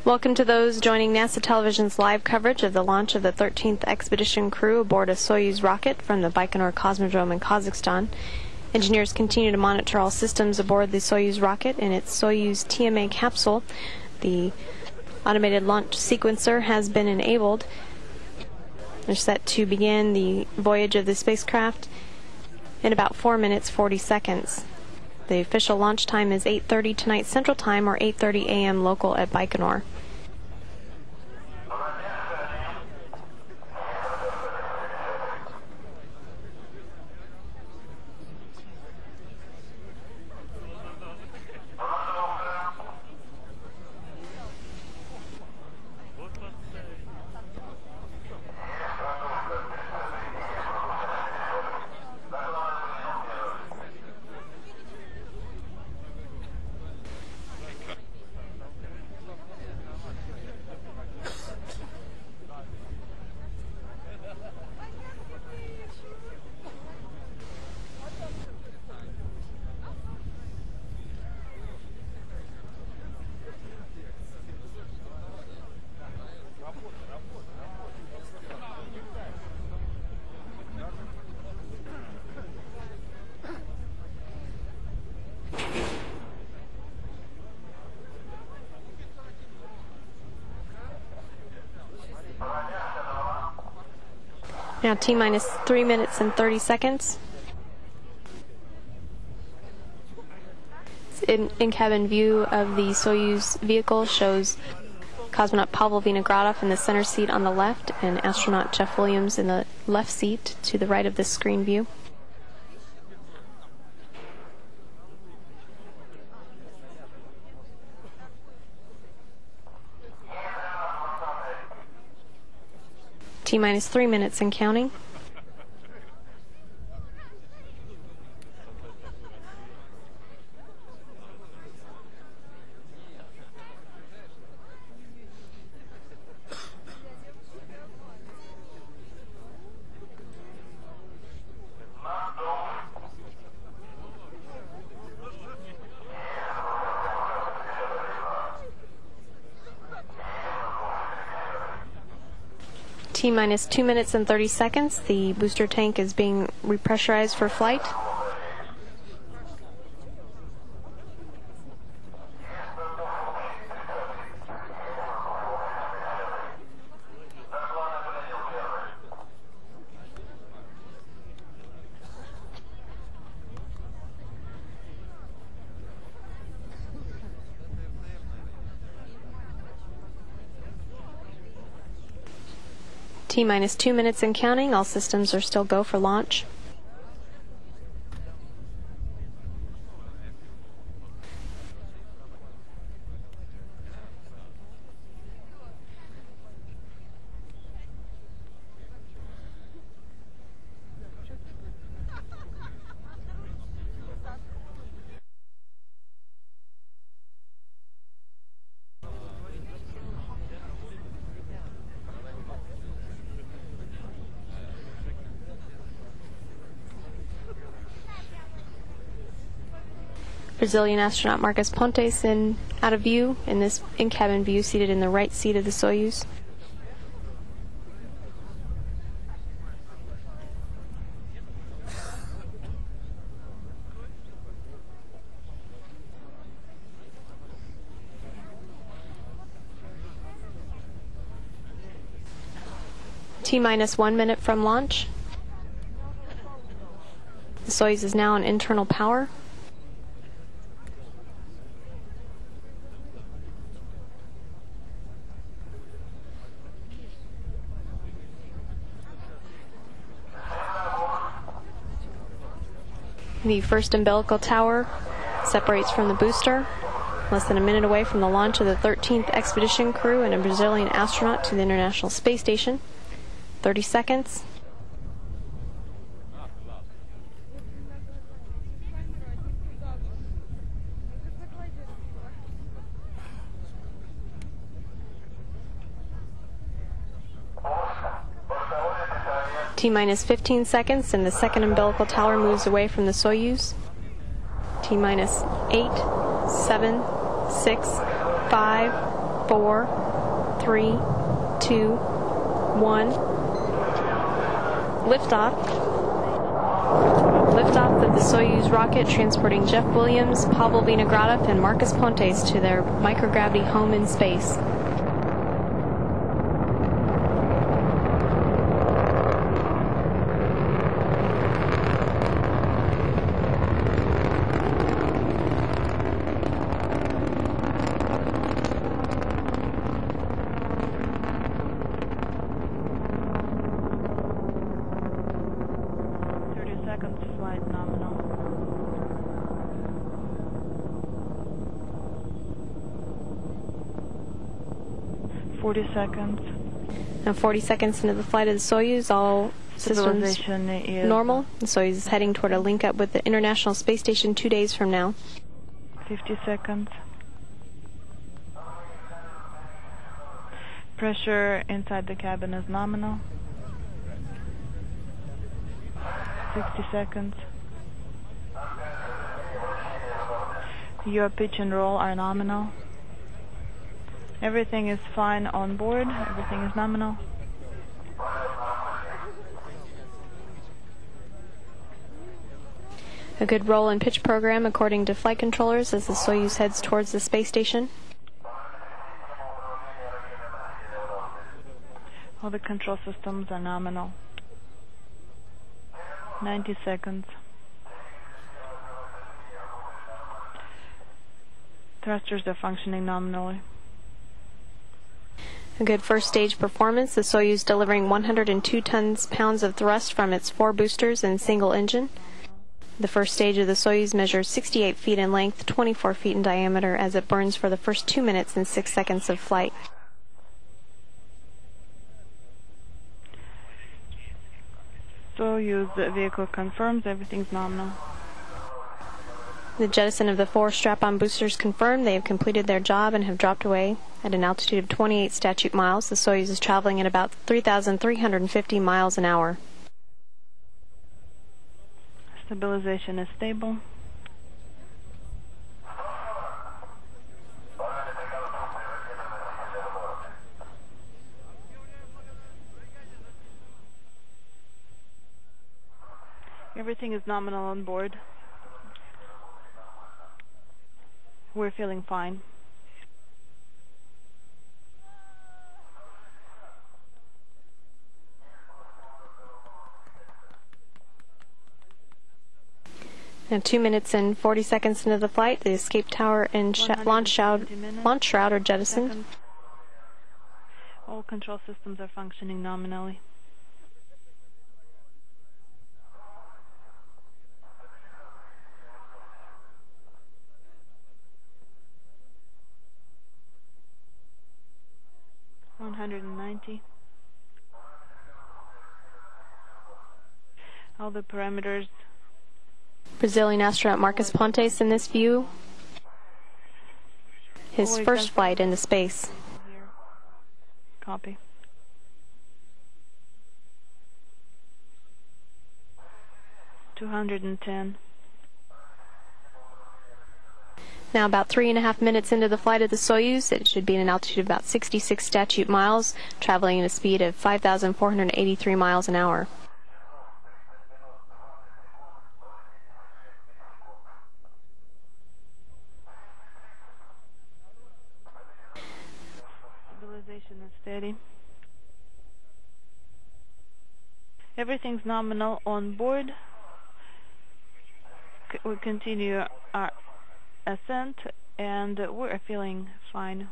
Welcome to those joining NASA Television's live coverage of the launch of the 13th expedition crew aboard a Soyuz rocket from the Baikonur Cosmodrome in Kazakhstan. Engineers continue to monitor all systems aboard the Soyuz rocket and its Soyuz TMA capsule. The automated launch sequencer has been enabled. They're set to begin the voyage of the spacecraft in about 4 minutes 40 seconds. The official launch time is 8:30 tonight Central Time, or 8:30 a.m. local at Baikonur. Now T-minus 3 minutes and 30 seconds. In-cabin view of the Soyuz vehicle shows cosmonaut Pavel Vinogradov in the center seat on the left and astronaut Jeff Williams in the left seat to the right of this screen view. T-minus 3 minutes and counting. T-minus 2 minutes and 30 seconds. The booster tank is being repressurized for flight. T-minus 2 minutes and counting. All systems are still go for launch. Brazilian astronaut Marcus Pontes out of view in this in-cabin view, seated in the right seat of the Soyuz. T-minus 1 minute from launch. The Soyuz is now on internal power. The first umbilical tower separates from the booster, less than a minute away from the launch of the 13th expedition crew and a Brazilian astronaut to the International Space Station. 30 seconds. T-minus 15 seconds, and the second umbilical tower moves away from the Soyuz. T-minus 8, 7, 6, 5, 4, 3, 2, 1. Liftoff. Liftoff of the Soyuz rocket transporting Jeff Williams, Pavel Vinogradov, and Marcus Pontes to their microgravity home in space. Flight nominal. 40 seconds. Now 40 seconds into the flight of the Soyuz, all systems is normal. The Soyuz is heading toward a link up with the International Space Station 2 days from now. 50 seconds. Pressure inside the cabin is nominal. 60 seconds. Your pitch and roll are nominal. Everything is fine on board. Everything is nominal. A good roll and pitch program according to flight controllers as the Soyuz heads towards the space station. All the control systems are nominal. 90 seconds. Thrusters are functioning nominally. A good first stage performance, the Soyuz delivering 102 pounds of thrust from its 4 boosters and single engine. The first stage of the Soyuz measures 68 feet in length, 24 feet in diameter as it burns for the first 2 minutes and 6 seconds of flight. Soyuz vehicle confirms everything's nominal. The jettison of the 4 strap-on boosters confirmed they have completed their job and have dropped away at an altitude of 28 statute miles. The Soyuz is traveling at about 3,350 miles an hour. Stabilization is stable. Everything is nominal on board. We're feeling fine. Now 2 minutes and 40 seconds into the flight, the escape tower and launch shroud are jettisoned. Seconds. All control systems are functioning nominally. All the parameters. Brazilian astronaut Marcus Pontes in this view. His first flight into space. Copy. (210). Now about 3.5 minutes into the flight of the Soyuz, it should be at an altitude of about 66 statute miles, traveling at a speed of 5,483 miles an hour. Stabilization is steady. Everything's nominal on board. We continue our ascent, and we're feeling fine.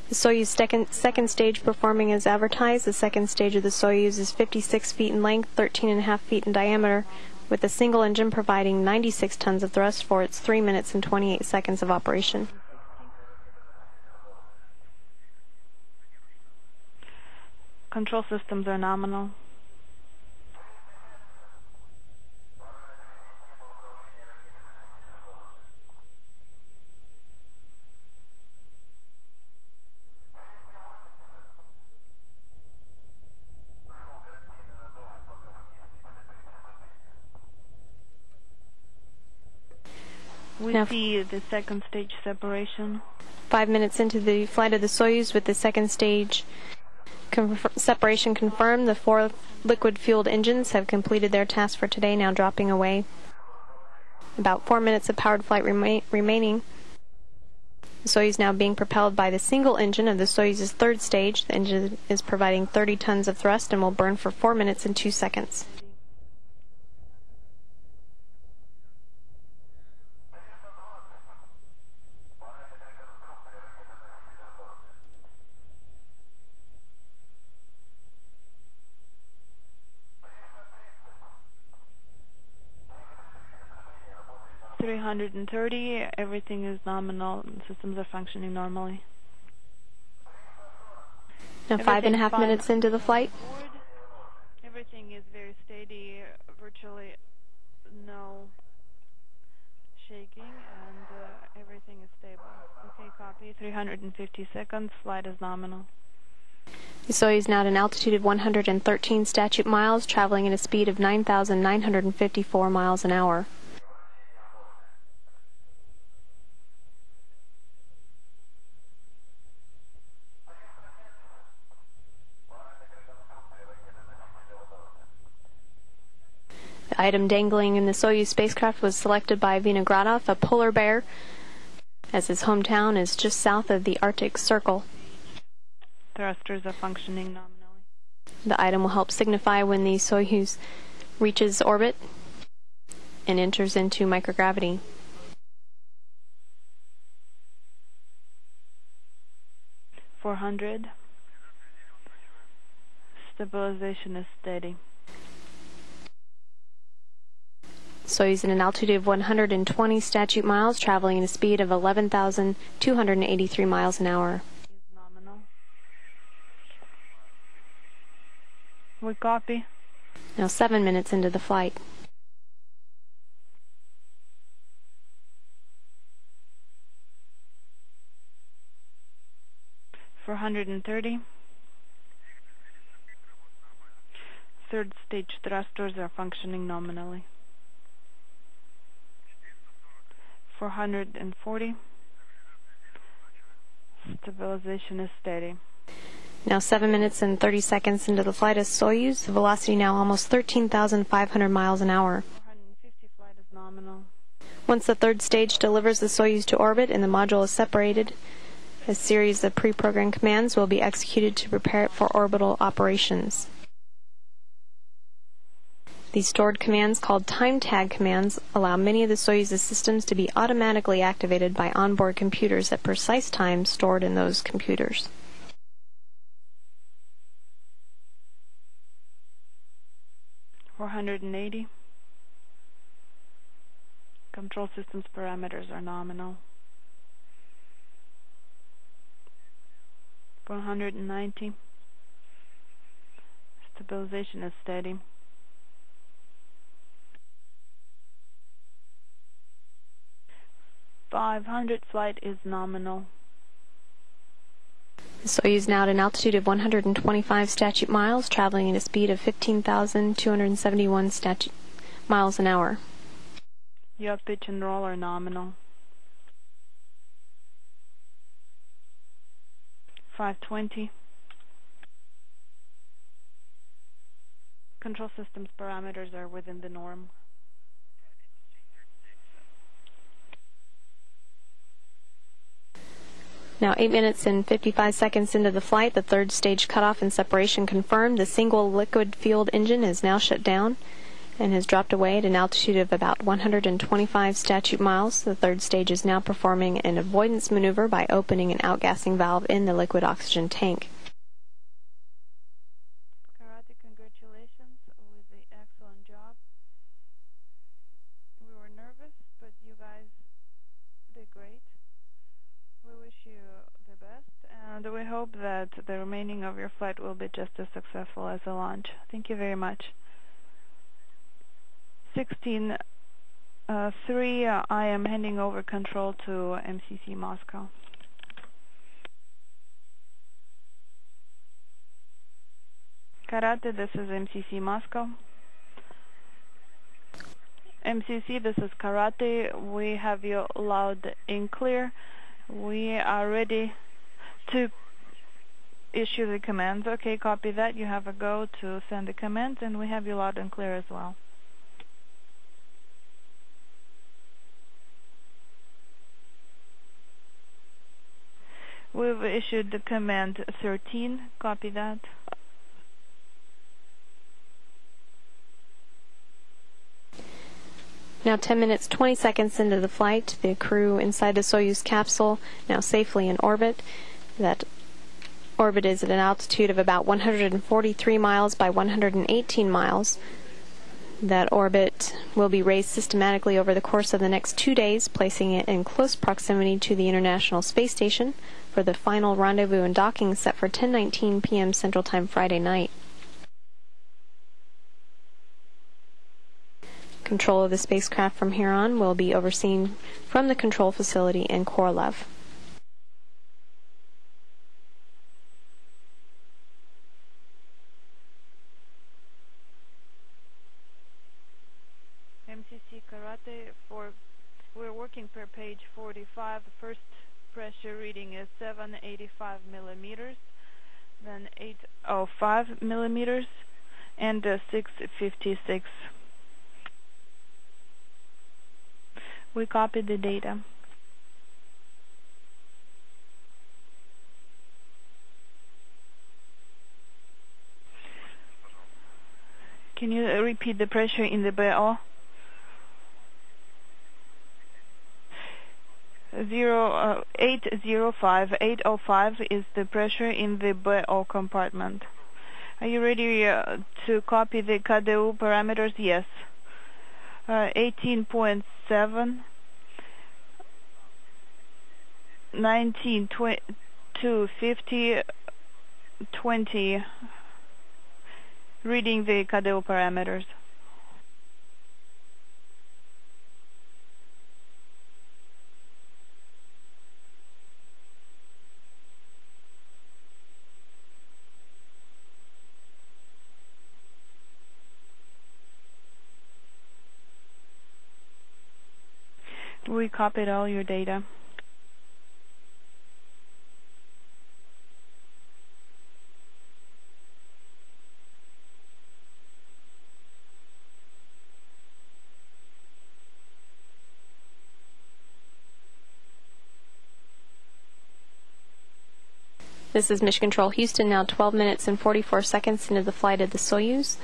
The Soyuz second stage performing as advertised. The second stage of the Soyuz is 56 feet in length, 13.5 feet in diameter, with a single engine providing 96 tons of thrust for its 3 minutes and 28 seconds of operation. Control systems are nominal. We see the second stage separation. 5 minutes into the flight of the Soyuz with the second stage separation confirmed, the 4 liquid-fueled engines have completed their task for today, now dropping away. About 4 minutes of powered flight remaining. The Soyuz now being propelled by the single engine of the Soyuz's third stage. The engine is providing 30 tons of thrust and will burn for 4 minutes and 2 seconds. .330, everything is nominal, systems are functioning normally. Now 5.5 minutes into the flight. Everything is very steady, virtually no shaking, and everything is stable. Okay, copy. 350 seconds, flight is nominal. The Soyuz now at an altitude of 113 statute miles, traveling at a speed of 9,954 miles an hour. The item dangling in the Soyuz spacecraft was selected by Vinogradov, a polar bear, as his hometown is just south of the Arctic Circle. Thrusters are functioning nominally. The item will help signify when the Soyuz reaches orbit and enters into microgravity. .400. Stabilization is steady. Soyuz at an altitude of 120 statute miles, traveling at a speed of 11,283 miles an hour. Nominal. We copy. Now 7 minutes into the flight. .430. Third stage thrusters are functioning nominally. 440. Stabilization is steady. Now 7 minutes and 30 seconds into the flight of Soyuz, the velocity now almost 13,500 miles an hour. 450 flight is nominal. Once the third stage delivers the Soyuz to orbit and the module is separated, a series of pre-programmed commands will be executed to prepare it for orbital operations. These stored commands, called time tag commands, allow many of the Soyuz's systems to be automatically activated by onboard computers at precise times stored in those computers. .480. Control systems parameters are nominal. 490. Stabilization is steady. 500 flight is nominal. The Soyuz now at an altitude of 125 statute miles, traveling at a speed of 15,271 miles an hour. Yaw, pitch, and roll are nominal. 520. Control systems parameters are within the norm. Now 8 minutes and 55 seconds into the flight, the third stage cutoff and separation confirmed. The single liquid-fueled engine is now shut down and has dropped away at an altitude of about 125 statute miles. The third stage is now performing an avoidance maneuver by opening an outgassing valve in the liquid oxygen tank. Karate, congratulations with the excellent job. We were nervous, but you guys did great. We wish you the best, and we hope that the remaining of your flight will be just as successful as the launch. Thank you very much. 16-3, I am handing over control to MCC Moscow. Karate, this is MCC Moscow. MCC, this is Karate. We have you loud and clear. We are ready to issue the commands. Okay, copy that. You have a go to send the commands, and we have you loud and clear as well. We've issued the command 13. Copy that. Now 10 minutes, 20 seconds into the flight, the crew inside the Soyuz capsule now safely in orbit. That orbit is at an altitude of about 143 miles by 118 miles. That orbit will be raised systematically over the course of the next 2 days, placing it in close proximity to the International Space Station for the final rendezvous and docking set for 10:19 p.m. Central Time Friday night. Control of the spacecraft from here on will be overseen from the control facility in Korolev. MCC Karate, we're working per page 45. The first pressure reading is 785 millimeters, then 805 millimeters, and 656. We copied the data. Can you repeat the pressure in the BO? 805 is the pressure in the BO compartment. Are you ready to copy the KDU parameters? Yes. 18.7, 19, 250, 20. Reading the KDU parameters. We copied all your data. This is Mission Control Houston, now 12 minutes and 44 seconds into the flight of the Soyuz.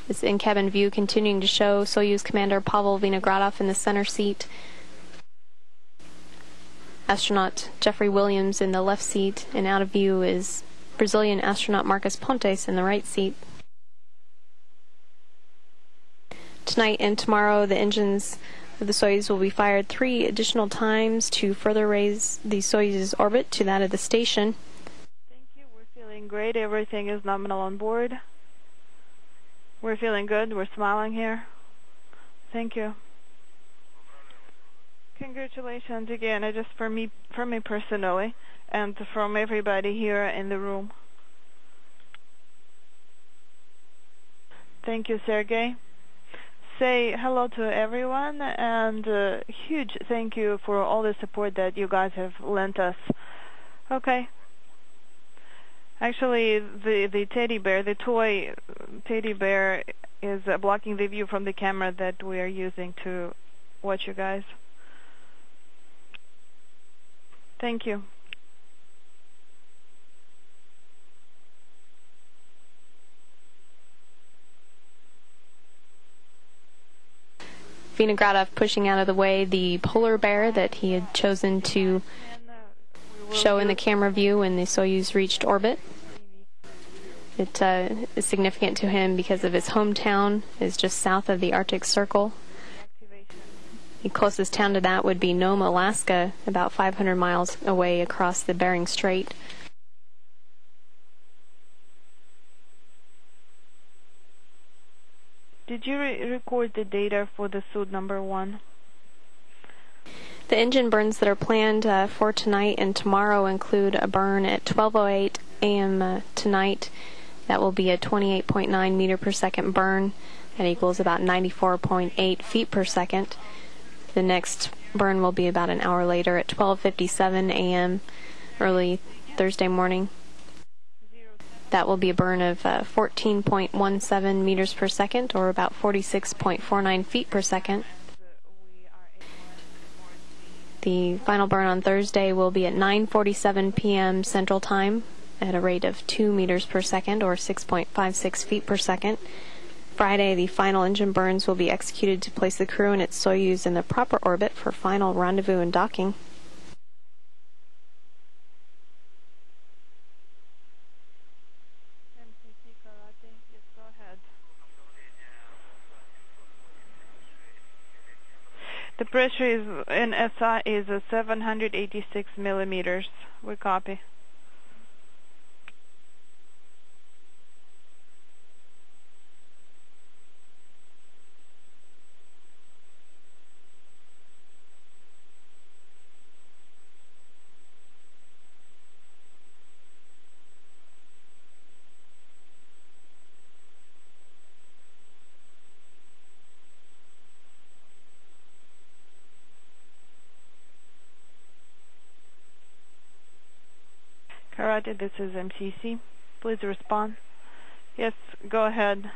This in-cabin view continuing to show Soyuz Commander Pavel Vinogradov in the center seat. Astronaut Jeffrey Williams in the left seat, and out of view is Brazilian astronaut Marcus Pontes in the right seat. Tonight and tomorrow, the engines of the Soyuz will be fired 3 additional times to further raise the Soyuz's orbit to that of the station. Thank you. We're feeling great. Everything is nominal on board. We're feeling good. We're smiling here. Thank you. Congratulations again, just from me personally, and from everybody here in the room. Thank you, Sergey. Say hello to everyone, and huge thank you for all the support that you guys have lent us. Okay. Actually, the teddy bear, the toy teddy bear, is blocking the view from the camera that we are using to watch you guys. Thank you. Vinogradov pushing out of the way the polar bear that he had chosen to show in the camera view when the Soyuz reached orbit. It is significant to him because of his hometown is just south of the Arctic Circle. The closest town to that would be Nome, Alaska, about 500 miles away across the Bering Strait. Did you record the data for the suit number 1? The engine burns that are planned for tonight and tomorrow include a burn at 12:08 a.m. Tonight. That will be a 28.9 meter per second burn. That equals about 94.8 feet per second. The next burn will be about an hour later at 12:57 a.m. early Thursday morning. That will be a burn of 14.17 meters per second, or about 46.49 feet per second. The final burn on Thursday will be at 9:47 p.m. Central Time at a rate of 2 meters per second, or 6.56 feet per second. Friday, the final engine burns will be executed to place the crew and its Soyuz in the proper orbit for final rendezvous and docking. The pressure is in SI is 786 millimeters. We copy. Karate, this is MCC. Please respond. Yes, go ahead,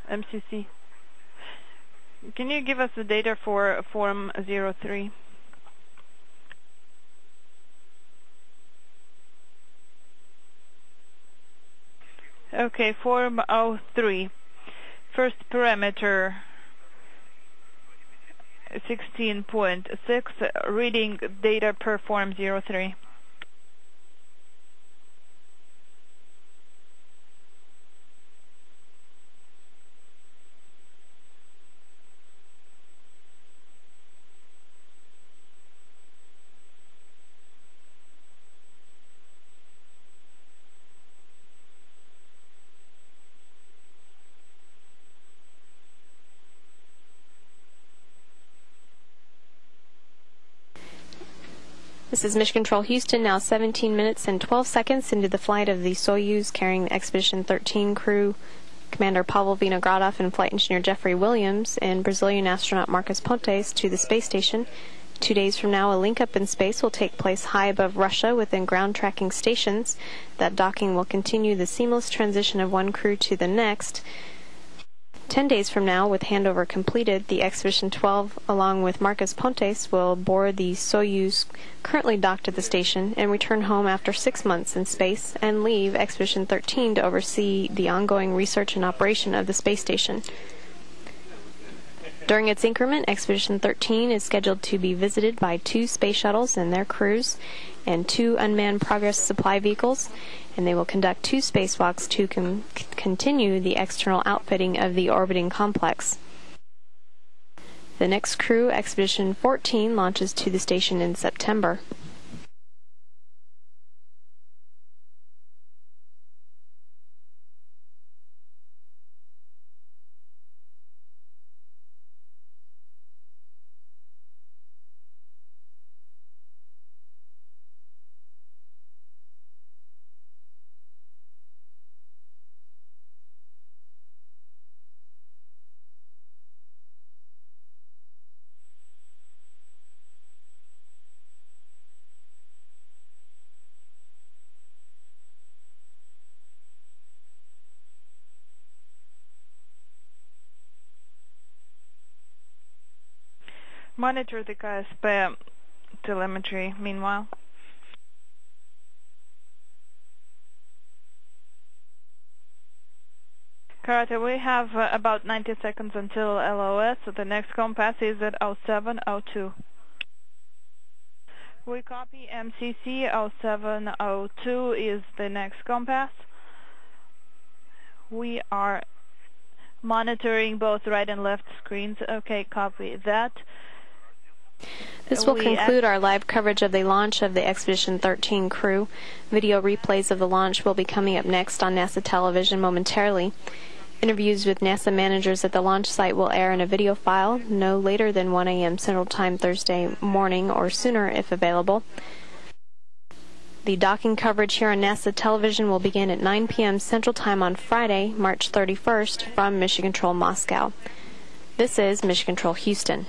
MCC. Can you give us the data for Form 03? Okay, Form 03. First parameter 16.6, reading data per Form 03. This is Mission Control Houston, now 17 minutes and 12 seconds into the flight of the Soyuz carrying the Expedition 13 crew, Commander Pavel Vinogradov and Flight Engineer Jeffrey Williams, and Brazilian astronaut Marcos Pontes to the space station. 2 days from now, a link-up in space will take place high above Russia within ground tracking stations. That docking will continue the seamless transition of one crew to the next. 10 days from now, with handover completed, the Expedition 12, along with Marcos Pontes, will board the Soyuz currently docked at the station and return home after 6 months in space and leave Expedition 13 to oversee the ongoing research and operation of the space station. During its increment, Expedition 13 is scheduled to be visited by 2 space shuttles and their crews and 2 unmanned Progress supply vehicles, and they will conduct 2 spacewalks to continue the external outfitting of the orbiting complex. The next crew, Expedition 14, launches to the station in September. Monitor the KSP telemetry meanwhile. Karate, we have about 90 seconds until LOS, so the next compass is at 0702. We copy MCC. 0702 is the next compass. We are monitoring both right and left screens. Okay, copy that. This will conclude our live coverage of the launch of the Expedition 13 crew. Video replays of the launch will be coming up next on NASA television momentarily. Interviews with NASA managers at the launch site will air in a video file no later than 1 a.m. Central Time Thursday morning or sooner if available. The docking coverage here on NASA television will begin at 9 p.m. Central Time on Friday, March 31st from Mission Control Moscow. This is Mission Control Houston.